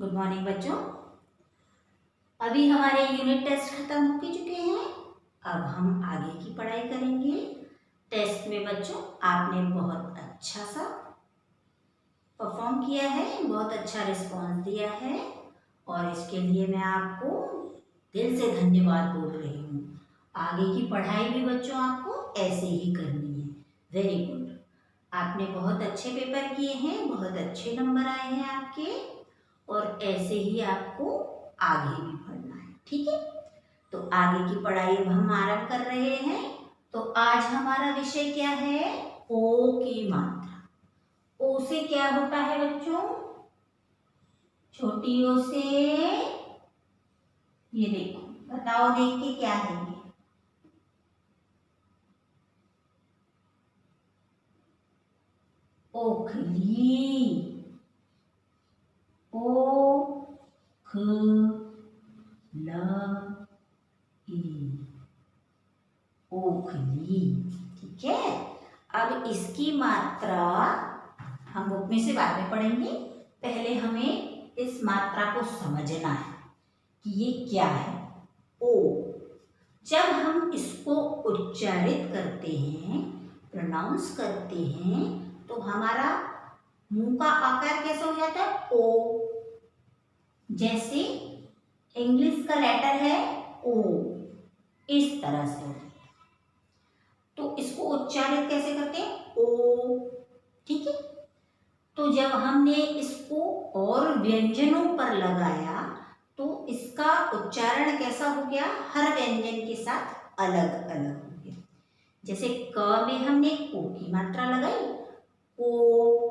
Good morning बच्चों। अभी हमारे यूनिट टेस्ट खत्म हो चुके हैं। अब हम आगे की पढ़ाई करेंगे। टेस्ट में बच्चों आपने बहुत अच्छा सा परफॉर्म किया है, बहुत अच्छा रिस्पॉन्स दिया है और इसके लिए मैं आपको दिल से धन्यवाद बोल रही हूँ। आगे की पढ़ाई भी बच्चों आपको ऐसे ही करनी है। Very good. आपने बहुत अच्छे पेपर किए हैं, बहुत अच्छे नंबर आए हैं आपके और ऐसे ही आपको आगे भी पढ़ना है। ठीक है, तो आगे की पढ़ाई अब हम आरंभ कर रहे हैं। तो आज हमारा विषय क्या है? ओ की मात्रा। ओ से क्या होता है बच्चों? छोटी ओ से, ये देखो, बताओ देख के क्या है ये? ओखली। ओ ख ल ई, ओखली। ठीक है, अब इसकी मात्रा हम बुक में से बाद में पढ़ेंगे। पहले हमें इस मात्रा को समझना है कि ये क्या है। ओ, जब हम इसको उच्चारित करते हैं, प्रोनाउंस करते हैं, तो हमारा मुंह का आकार कैसा हो जाता है? ओ। जैसे इंग्लिश का लेटर है ओ, इस तरह से होता है। तो इसको उच्चारित कैसे करते हैं? ओ। ठीक है, तो जब हमने इसको और व्यंजनों पर लगाया तो इसका उच्चारण कैसा हो गया? हर व्यंजन के साथ अलग अलग हो गया। जैसे क में हमने ओ की मात्रा लगाई, ओ।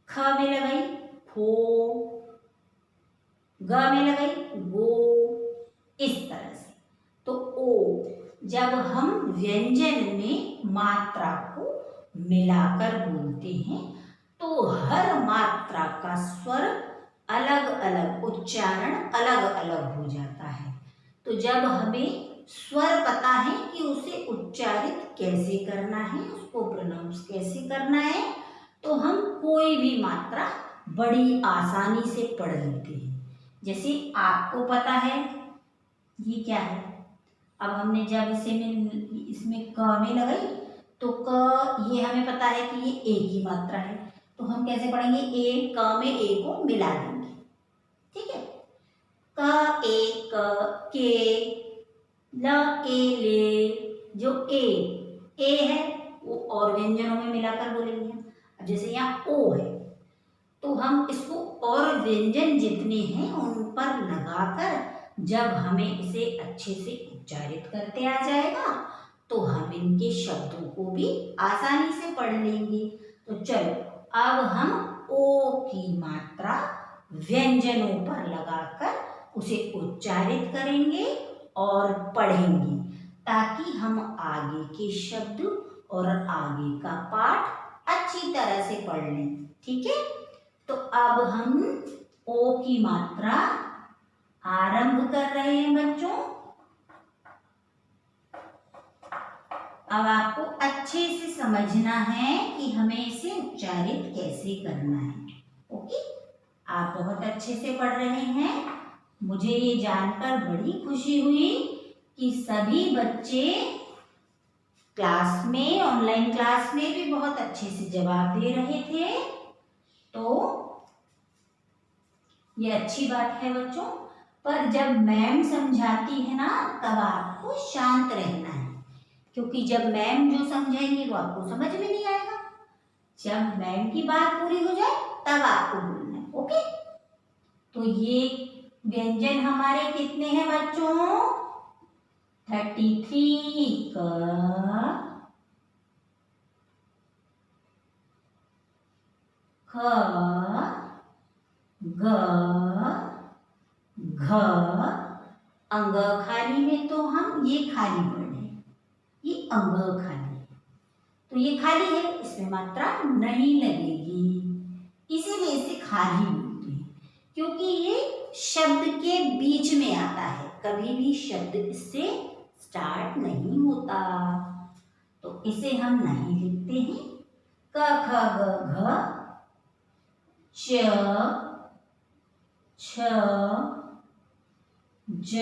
ख में लगाई खो, ग में लगाई गो, इस तरह से। तो ओ, जब हम व्यंजन में मात्रा को मिलाकर बोलते हैं तो हर मात्रा का स्वर अलग अलग, उच्चारण अलग अलग हो जाता है। तो जब हमें स्वर पता है कि उसे उच्चारित कैसे करना है, उसको प्रोनाउंस कैसे करना है, तो हम कोई भी मात्रा बड़ी आसानी से पढ़ लेते हैं। जैसे आपको पता है ये क्या है। अब हमने जब इसमें क में लगाई तो क, ये हमें पता है कि ये ए की मात्रा है, तो हम कैसे पढ़ेंगे? ए, क में ए को मिला देंगे। ठीक है, क ए क, के, ल ए ले, जो ए है वो और व्यंजनों में मिलाकर बोलेंगे। अब जैसे यहाँ ओ है तो हम इसको और व्यंजन जितने हैं उन पर लगाकर जब हमें इसे अच्छे से उच्चारित करते आ जाएगा तो हम इनके शब्दों को भी आसानी से पढ़ लेंगे। तो चलो अब हम ओ की मात्रा व्यंजनों पर लगाकर उसे उच्चारित करेंगे और पढ़ेंगे ताकि हम आगे के शब्द और आगे का पाठ अच्छी तरह से पढ़ लें। ठीक है, तो अब हम ओ की मात्रा आरंभ कर रहे हैं बच्चों। अब आपको अच्छे से समझना है कि हमें इसे उच्चारित कैसे करना है। ओके, आप बहुत अच्छे से पढ़ रहे हैं। मुझे ये जानकर बड़ी खुशी हुई कि सभी बच्चे क्लास में, ऑनलाइन क्लास में भी बहुत अच्छे से जवाब दे रहे थे। तो ये अच्छी बात है बच्चों, पर जब मैम समझाती है ना तब आपको शांत रहना है, क्योंकि जब मैम जो समझाएंगी वो आपको समझ में नहीं आएगा। जब मैम की बात पूरी हो जाए तब आपको बोलना है। ओके, तो ये व्यंजन हमारे कितने हैं बच्चों? 33 क, ख, ग, घ, अंग खाली में तो हम ये खाली पढ़े, ये अंग खाली है तो ये खाली है, इसमें मात्रा नहीं लगेगी, इसीलिए इसे खाली बोलते हैं, क्योंकि ये शब्द के बीच में आता है, कभी भी शब्द इससे स्टार्ट नहीं होता, तो इसे हम नहीं लिखते हैं। क ख ग घ, च छ ज,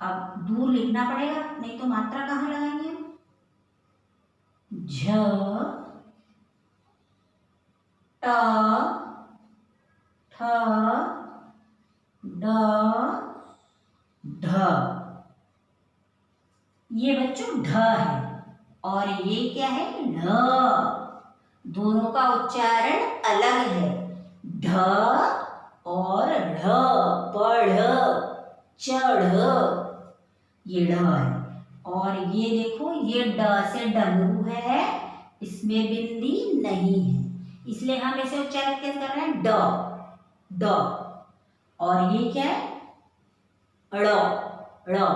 अब दूर लिखना पड़ेगा नहीं तो मात्रा कहाँ लगाएंगे हम, झ ट ठ ड ढ, ये बच्चों ढ है और ये क्या है, ढ। दोनों का उच्चारण अलग है, ढ और ढ, पढ़ चढ़, ये ढ है। और ये देखो ये ड से डमरू है, इसमें बिंदी नहीं है, इसलिए हम इसे उच्चारण कैसे कर रहे हैं, ड ड। और ये क्या है, ड़ ड़,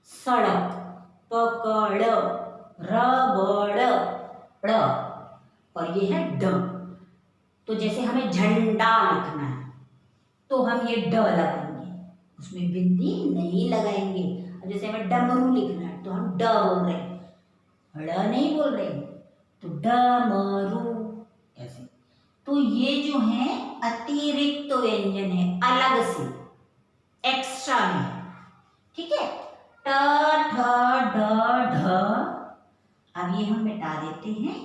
सड़क पकड़ रबड़ ड़, और ये है ड। तो जैसे हमें झंडा लिखना है तो हम ये ड लगाएंगे, उसमें बिंदी नहीं लगाएंगे। अब जैसे हमें डमरू लिखना है तो हम ड बोल रहे हैं, ड़ नहीं बोल रहे हैं, तो डमरू ऐसे। तो ये जो है अतिरिक्त व्यंजन है, अलग से एक्स्ट्रा में है, ठीक है। ट ठ ड ढ, अब ये हम मिटा देते हैं,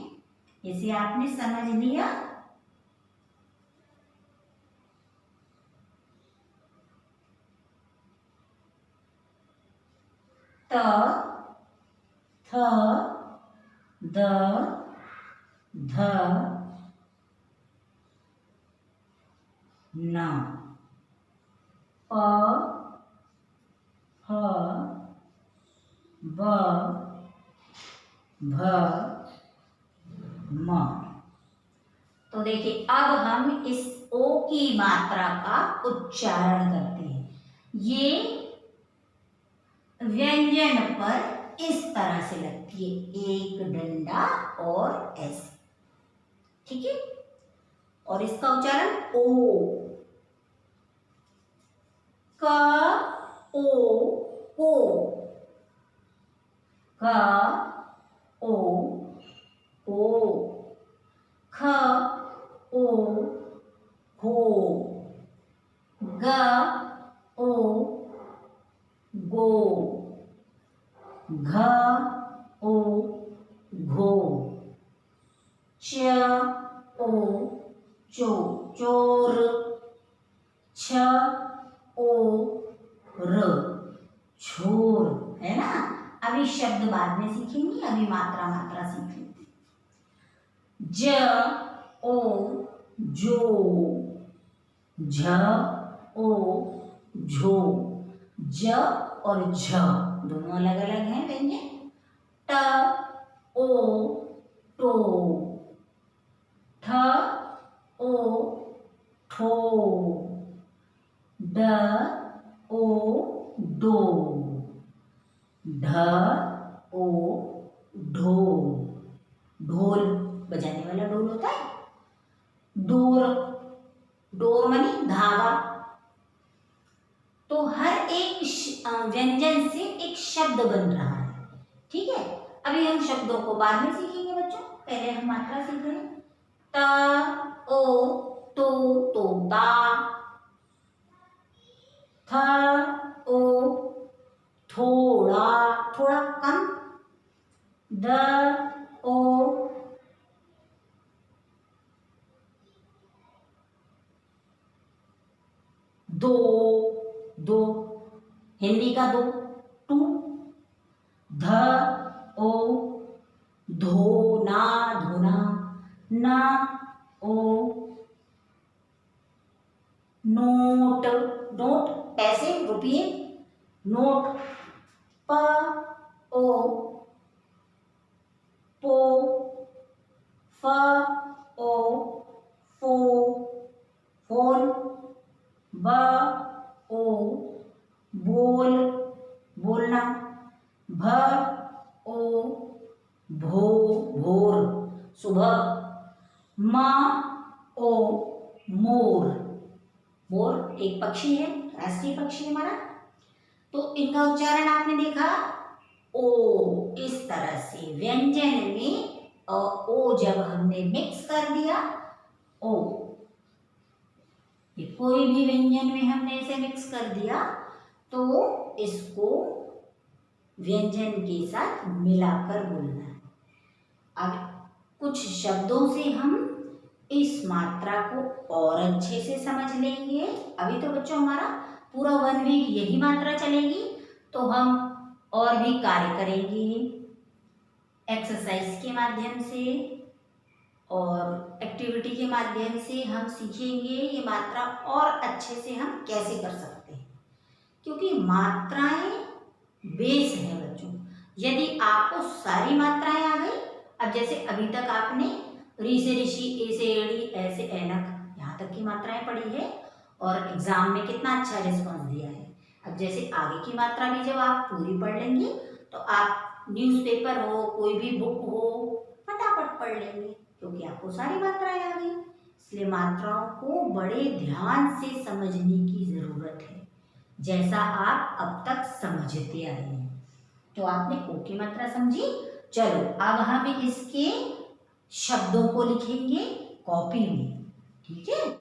इसे आपने समझ लिया। त थ द ध न, प ह ब भ म। तो देखिए अब हम इस ओ की मात्रा का उच्चारण करते हैं। ये व्यंजन पर इस तरह से लगती है, एक डंडा और ऐसे, ठीक है। और इसका उच्चारण ओ, क ओ को, क ओ ओ, ख ओ हो, ग ओ गो, घ ओ घो, च ओ चो चोर, छ ओ र छोर, है ना। अभी शब्द बाद में सीखेंगे, अभी मात्रा मात्रा सीख लेते हैं। ज ओ जो, झ ओ झो, ज और झ दोनों अलग अलग हैं व्यंजन। ट ओ टो, ठ ओ ठो, ड ओ डो, ढ ओ ढो, ढोल बजाने वाला ढोल होता है। डोर, डोर मानी धागा। तो हर एक व्यंजन से एक शब्द बन रहा है, ठीक है। अभी हम शब्दों को बाद में सीखेंगे बच्चों, पहले हम मात्रा सीख रहे हैं। त ओ तो तोता, थ ओ थोड़ा थोड़ा कम, द ओ दो, दो हिंदी का दो, टू, ध ओ धोना धोना, न ओ नोट, नोट पैसे रुपये, नोट, प ओ पो, फ ओ फो, फोन, ब ओ बोल बोलना, भ ओ भो भोर सुबह, म ओ मोर, मोर एक पक्षी है, राष्ट्रीय पक्षी हमारा। तो इनका उच्चारण आपने देखा, ओ, इस तरह से व्यंजन में ओ जब हमने मिक्स कर दिया, ओ ये कोई भी व्यंजन में हमने इसे मिक्स कर दिया तो इसको व्यंजन के साथ मिलाकर बोलना है। अब कुछ शब्दों से हम इस मात्रा को और अच्छे से समझ लेंगे। अभी तो बच्चों हमारा पूरा 1 वीक यही मात्रा चलेगी, तो हम और भी कार्य करेंगे एक्सरसाइज के माध्यम से और एक्टिविटी के माध्यम से हम सीखेंगे ये मात्रा और अच्छे से हम कैसे कर सकते हैं, क्योंकि मात्राएं बेस है बच्चों। यदि आपको सारी मात्राएं आ गई, अब जैसे अभी तक आपने री से ऋषि, ए से एड़ी, ए से ऐनक, यहाँ तक की मात्राएं पढ़ी है और एग्जाम में कितना अच्छा रिस्पॉन्स दिया है। अब जैसे आगे की मात्रा भी जब आप पूरी पढ़ लेंगे तो आप न्यूज़पेपर हो, कोई भी बुक हो, फटाफट पढ़ लेंगे, क्योंकि आपको सारी मात्राएं आ गई। इसलिए मात्राओं को बड़े ध्यान से समझने की ज़रूरत है, जैसा आप अब तक समझते आए हैं। तो आपने ओ की मात्रा समझी। चलो अब हम इसके शब्दों को लिखेंगे कॉपी में, ठीक है।